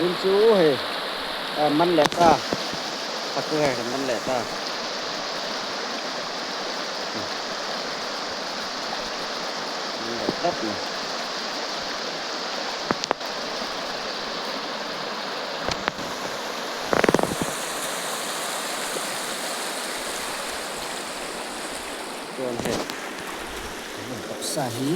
tin chú hề măn lẹt ta thật cơ hề măn lẹt ta đất này còn hề tập xa hí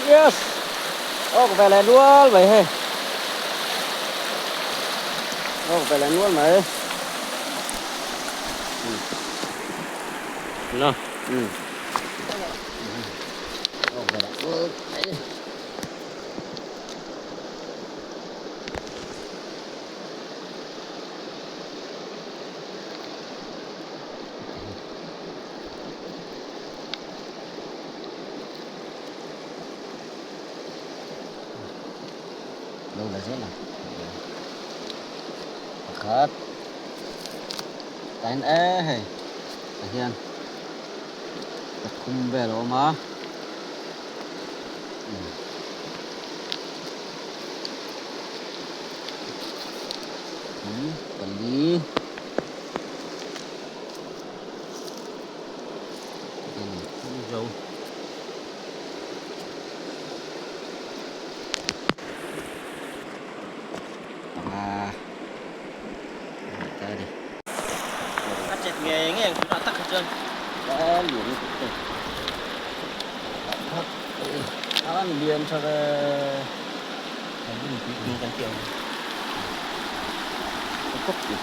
yes. Ô, có vẻ là nual vậy hề. Ô, có vẻ là nual mà. Nó. Ô, có vẻ là nual. Đâu là thế nào? Khát. Đánh hề. Hiền. Tập khung về đó mà. Quản lý. Dâu. Nghe chúng ta tắt hết trơn. Đã luyện được. Ăn liền cho về Mình chẳng kiểu. cốc gì.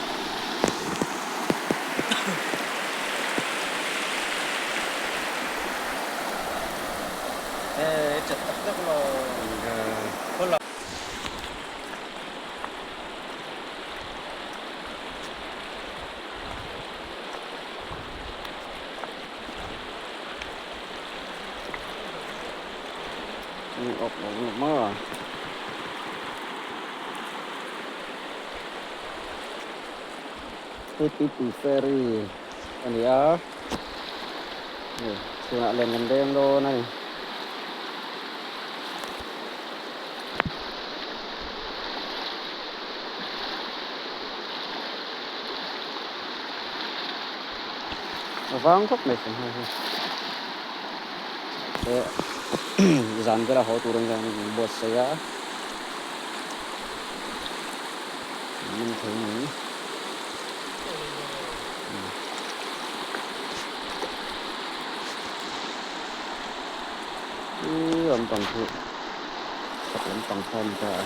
Ê, chật tắt rất là con là ốc mơ. Happy ferry. Anh ya. Sudah Lenden lo này. Vang khóc này sẽ dàn cái là họ tụ đang dàn bớt saya mình thấy nhỉ âm tầng thượng thật lắm tầng phong cả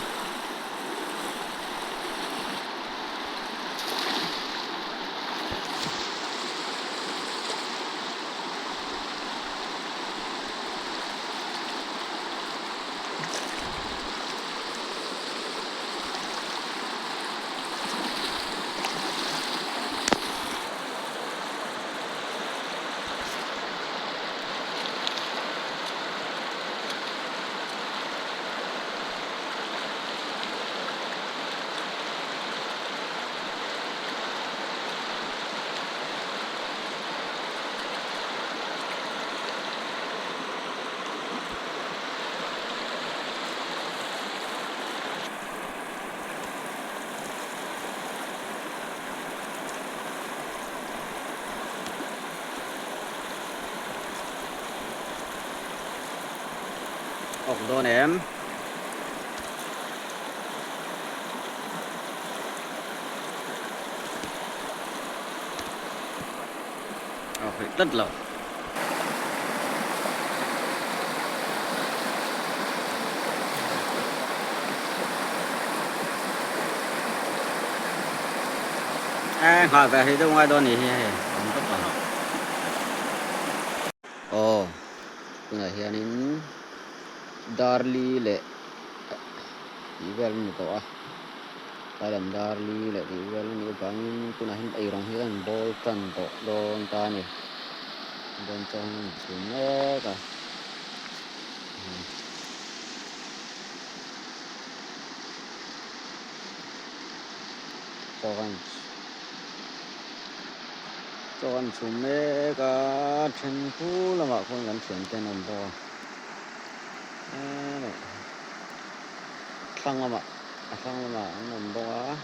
ốc đôn em phải tất lẩu hỏi về thì tôi ngoài đôn thì không tất lẩu ồ cái này hiện in darli le ivel nito tại làm đa li lại thì cái này bắn tôi này ai rong hiền ball cần to don ta này don trong xuống nhé cả cho anh xuống nhé cả trên khu là mà không gắn chuyển tên ông bò này sang là mà anh ông bò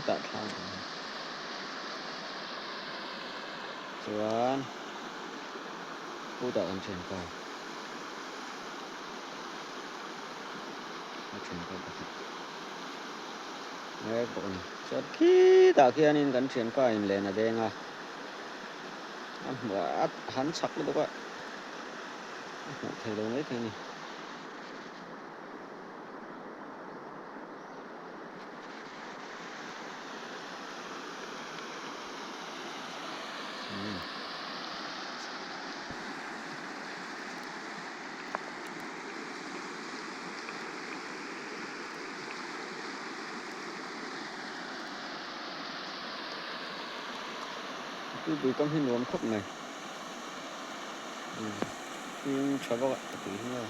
tak sang cuan tak kan cengka nghe bọn chót khi ta kia nên gắn chuyển qua in lên là đen à ăn bữa hắn sặc luôn các bạn thấy đâu đấy thế này cái bụi cắm hình luống khóc này nhưng cho các bạn tí nữa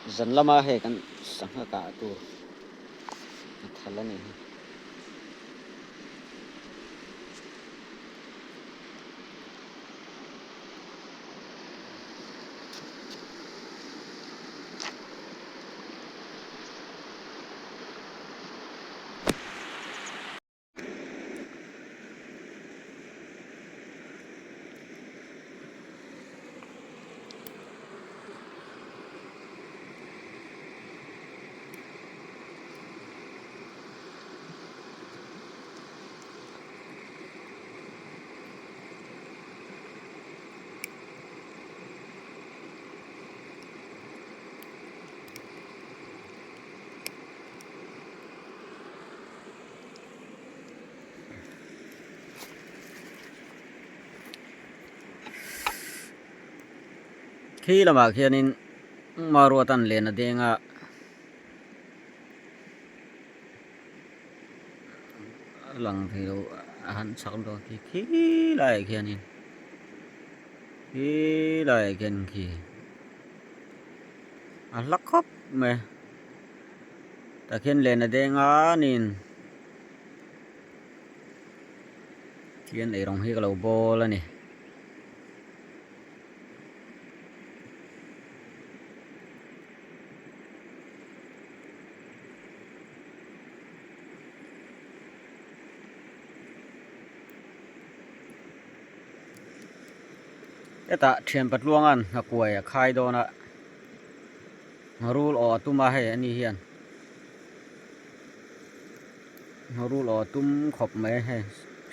dần lama he kan sang ka tu thala ni khi là mà kia nên mà ruatan lên là đen à lần thì đâu hắn sặc đâu khi lại kia nên khi lại kia khi lắc khóc mẹ ta khiến lên là đen á nên khiến để rong hi cái lầu bò là nè cái ta chuyện bắt luang ăn là quầy khai đó nè rule ở tum hay anh hiền rule ở tum khop mấy hay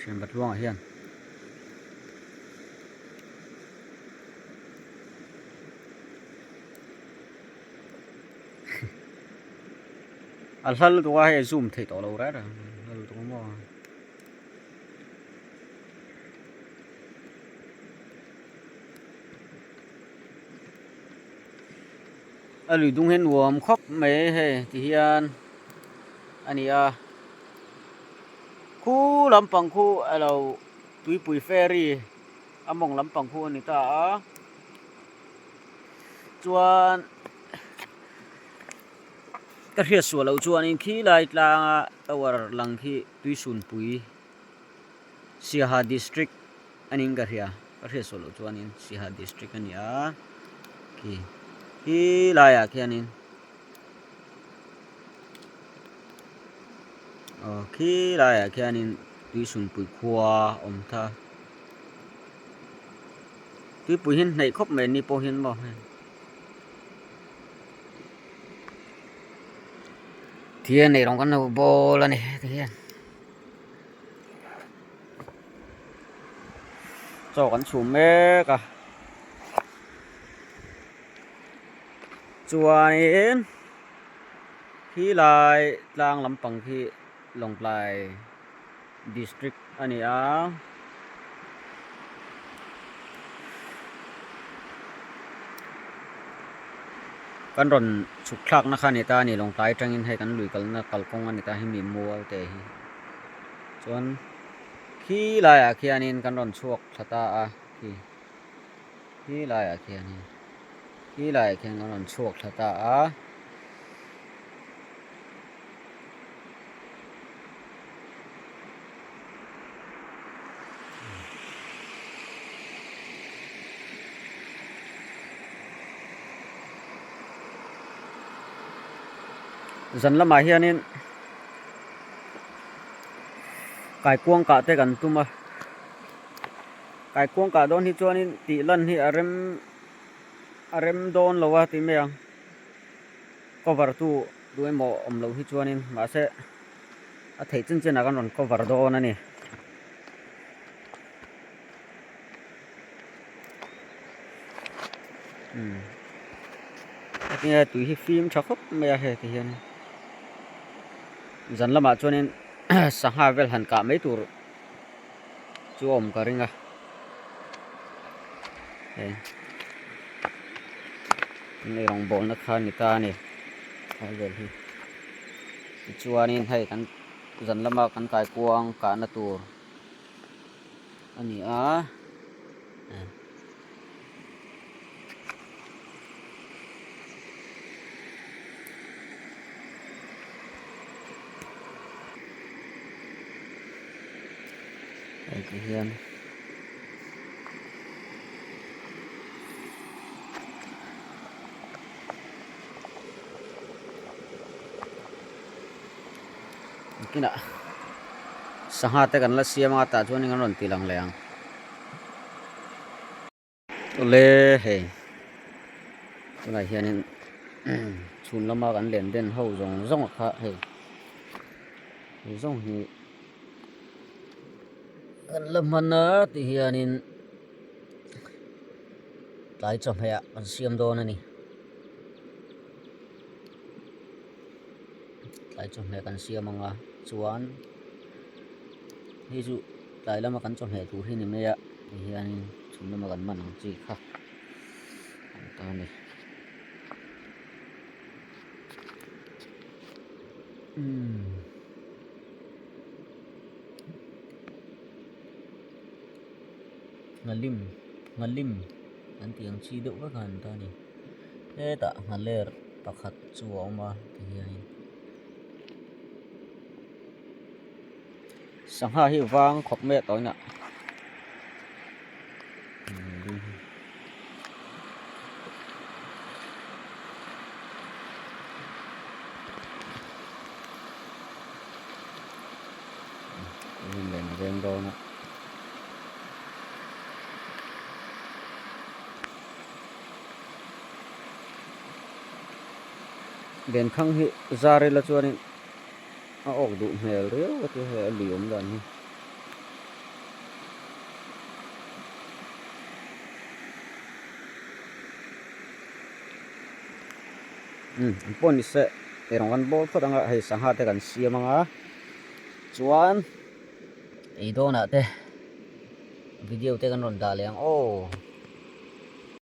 chuyện bắt luang hiền al tu hay zoom thấy tổ lâu đấy rồi tu mà lùi dung hen uom khóc mấy hay thì hiền anh khu làm bằng khu alo tui pui ferry among làm bằng khu này ta chuan cái hiện số lâu chuan in khi lại là our lang khi tui sun pui Siha district anh cái hiện số lâu chuan in Siha district anh khi lại khi anh khi lại khi anh tui sun pui khoa tha tui pui hin này khóc mẹ ni po hin mo thiên này rong con nào bò là này thiên cho con xuống mẹ cả chuanin khi lai tlang lampang khi Longlai district ani a kan ron chuklak na khan ita ni Longlai tangin he kan luikal na kalkong ani ta hi mi mual te hi chuan khi lai a khianin kan ron chuak thata a khi lai a khianin khi lai khian kan ron chuak thata a dần lama hianin kai kuang ka te kan tuma kai kuang ka don hi chuanin ti lan hi arem don lowa ti meang cover tu duai mo om lo hi chuanin ma se a thei chen chen a kan ron cover don ani nghe tụi hi phim cho khóc mẹ hè thì hiền dần lama chuanin sang ha vel han ka mấy tur chu om ka ringa này rong bol na khan ni ta ni ha vel hi chuanin hay kan dần lama kan kai kuang ka na tur ani a hiền kina saha te kan la siama ta chuan ngan ron tilang leang le he tunai hianin chun lama kan Lenden ho zong zong kha he zong hi kan lamana ti hianin lai chom he an siam don ani lai chom he kan siam anga chuan hi chu lai lama kan chom he tu hi ni me ya hianin chun lama kan man ang chi kha ta ni ngalim an tiang chi deuh ka kan ta ni e ta ngaler pakhat chu oma ti hianin sangha hi wang khop me toina lên đo nữa đèn khăng hi ra đây là chuan a ok du hmel reu cái he liom dan hi pon se erong kan bol phot anga hei sangha te kan siam anga chuan ei do na te video te kan ron da leng o